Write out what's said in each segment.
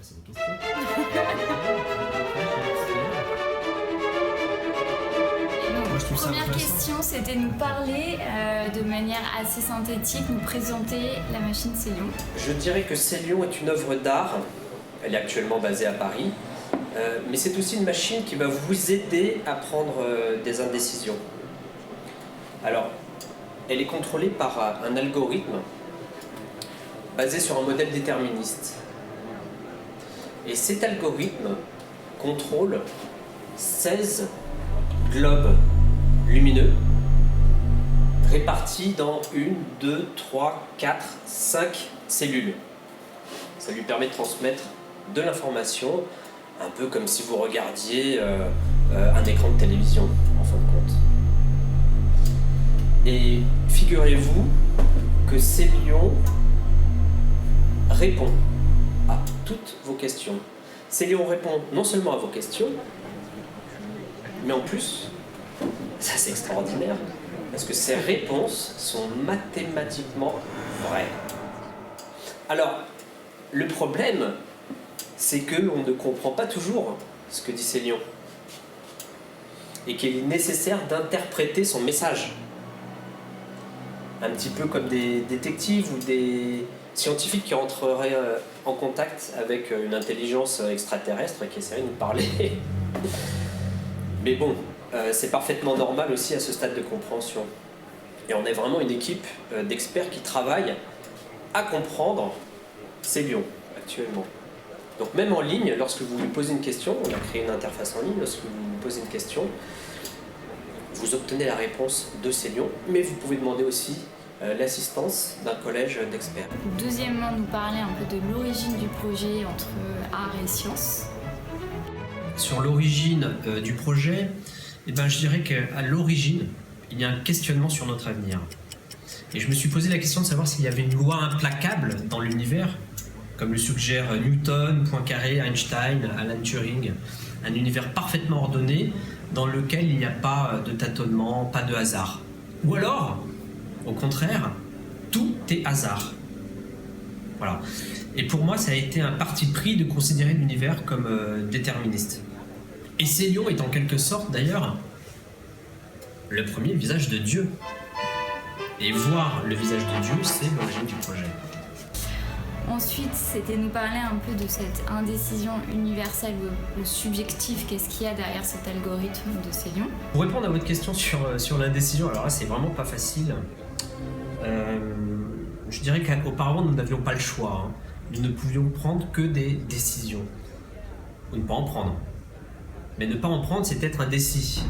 c'est des questions. Moi, je trouve ça Première intéressant. question, c'était nous parler de manière assez synthétique, nous présenter la machine Célion. Je dirais que Célion est une œuvre d'art. Elle est actuellement basée à Paris. Mais c'est aussi une machine qui va vous aider à prendre des indécisions. Alors, elle est contrôlée par un algorithme basé sur un modèle déterministe. Et cet algorithme contrôle 16 globes lumineux répartis dans 1, 2, 3, 4, 5 cellules. Ça lui permet de transmettre de l'information, un peu comme si vous regardiez un écran de télévision, en fin de compte. Et figurez-vous que Célion répond à toutes vos questions. Célion répond non seulement à vos questions, mais en plus, ça c'est extraordinaire, parce que ces réponses sont mathématiquement vraies. Alors, le problème, c'est qu'on ne comprend pas toujours ce que dit Célion, et qu'il est nécessaire d'interpréter son message. Un petit peu comme des détectives ou des scientifiques qui entreraient en contact avec une intelligence extraterrestre et qui essaieraient de nous parler. Mais bon, c'est parfaitement normal aussi à ce stade de compréhension. Et on est vraiment une équipe d'experts qui travaillent à comprendre Célion actuellement. Donc même en ligne, lorsque vous lui posez une question, on a créé une interface en ligne, lorsque vous lui posez une question, vous obtenez la réponse de Célion, mais vous pouvez demander aussi l'assistance d'un collège d'experts. Deuxièmement, nous parler un peu de l'origine du projet entre art et science. Sur l'origine du projet, je dirais qu'à l'origine, il y a un questionnement sur notre avenir. Et je me suis posé la question de savoir s'il y avait une loi implacable dans l'univers, comme le suggèrent Newton, Poincaré, Einstein, Alan Turing, un univers parfaitement ordonné dans lequel il n'y a pas de tâtonnement, pas de hasard. Ou alors, au contraire, tout est hasard. Voilà. Et pour moi, ça a été un parti pris de considérer l'univers comme déterministe. Et Célion est en quelque sorte, d'ailleurs, le premier visage de Dieu. Et voir le visage de Dieu, c'est l'origine du projet. Ensuite, c'était nous parler un peu de cette indécision universelle ou subjective, qu'est-ce qu'il y a derrière cet algorithme de Célion. Pour répondre à votre question sur l'indécision, alors là, c'est vraiment pas facile. Je dirais qu'auparavant, nous n'avions pas le choix. Hein. Nous ne pouvions prendre que des décisions. Ou ne pas en prendre. Mais ne pas en prendre, c'est être indécis.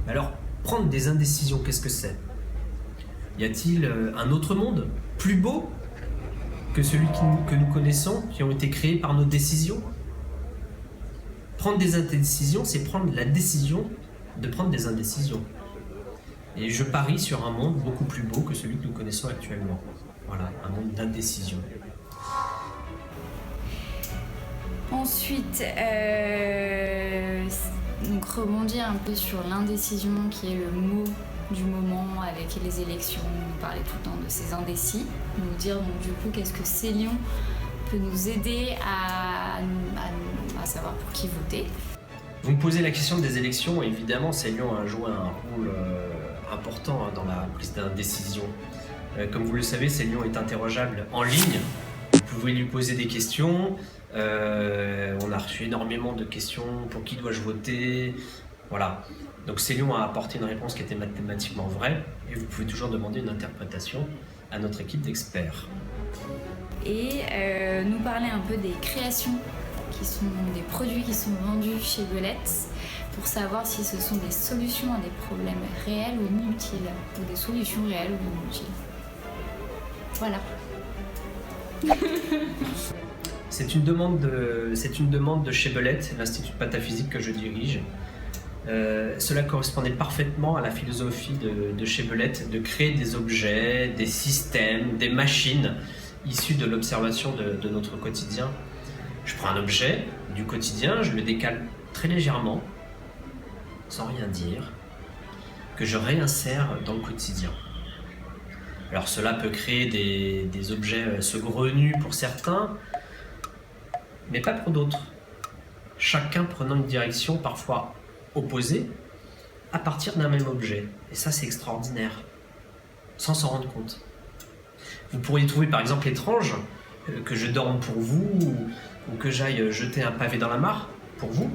Alors, prendre des indécisions, qu'est-ce que c'est ? Y a-t-il un autre monde, plus beau que celui que nous connaissons, qui ont été créés par nos décisions ? Prendre des indécisions, c'est prendre la décision de prendre des indécisions. Et je parie sur un monde beaucoup plus beau que celui que nous connaissons actuellement. Voilà, un monde d'indécision. Ensuite, donc rebondir un peu sur l'indécision qui est le mot du moment avec les élections, nous parler tout le temps de ces indécis, nous dire donc du coup qu'est-ce que Célion peut nous aider à savoir pour qui voter. Vous me posez la question des élections, évidemment Célion a joué un rôle important dans la prise de décision. Comme vous le savez, Célion est interrogeable en ligne, vous pouvez lui poser des questions, on a reçu énormément de questions, pour qui dois-je voter, voilà. Donc Célion a apporté une réponse qui était mathématiquement vraie et vous pouvez toujours demander une interprétation à notre équipe d'experts. Et nous parler un peu des créations qui sont des produits qui sont vendus chez Belette pour savoir si ce sont des solutions à des problèmes réels ou inutiles ou des solutions réelles ou inutiles. Voilà. C'est une demande de chez Belette, l'Institut de Pataphysique que je dirige. Cela correspondait parfaitement à la philosophie de chez Belette de créer des objets, des systèmes, des machines issus de l'observation de notre quotidien. Je prends un objet du quotidien, je le décale très légèrement, sans rien dire, que je réinsère dans le quotidien. Alors cela peut créer des objets saugrenus pour certains, mais pas pour d'autres. Chacun prenant une direction parfois opposée à partir d'un même objet. Et ça, c'est extraordinaire, sans s'en rendre compte. Vous pourriez trouver par exemple étrange que je dorme pour vous, ou que j'aille jeter un pavé dans la mare pour vous,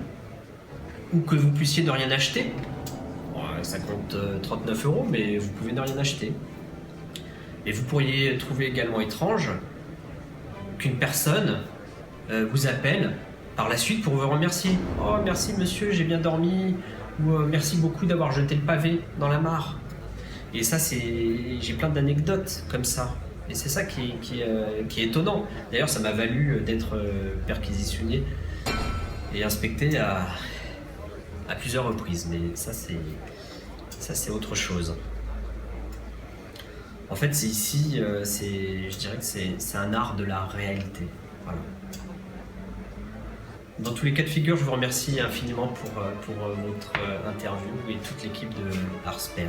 ou que vous puissiez ne rien acheter. Bon, ça compte 39 €, mais vous pouvez ne rien acheter. Et vous pourriez trouver également étrange qu'une personne vous appelle par la suite pour vous remercier. « Oh, merci monsieur, j'ai bien dormi » ou « Merci beaucoup d'avoir jeté le pavé dans la mare ». Et ça, j'ai plein d'anecdotes comme ça. Et c'est ça qui est étonnant. D'ailleurs, ça m'a valu d'être perquisitionné et inspecté à plusieurs reprises. Mais ça, c'est autre chose. En fait, je dirais que c'est un art de la réalité. Voilà. Dans tous les cas de figure, je vous remercie infiniment pour votre interview et toute l'équipe de Arsper.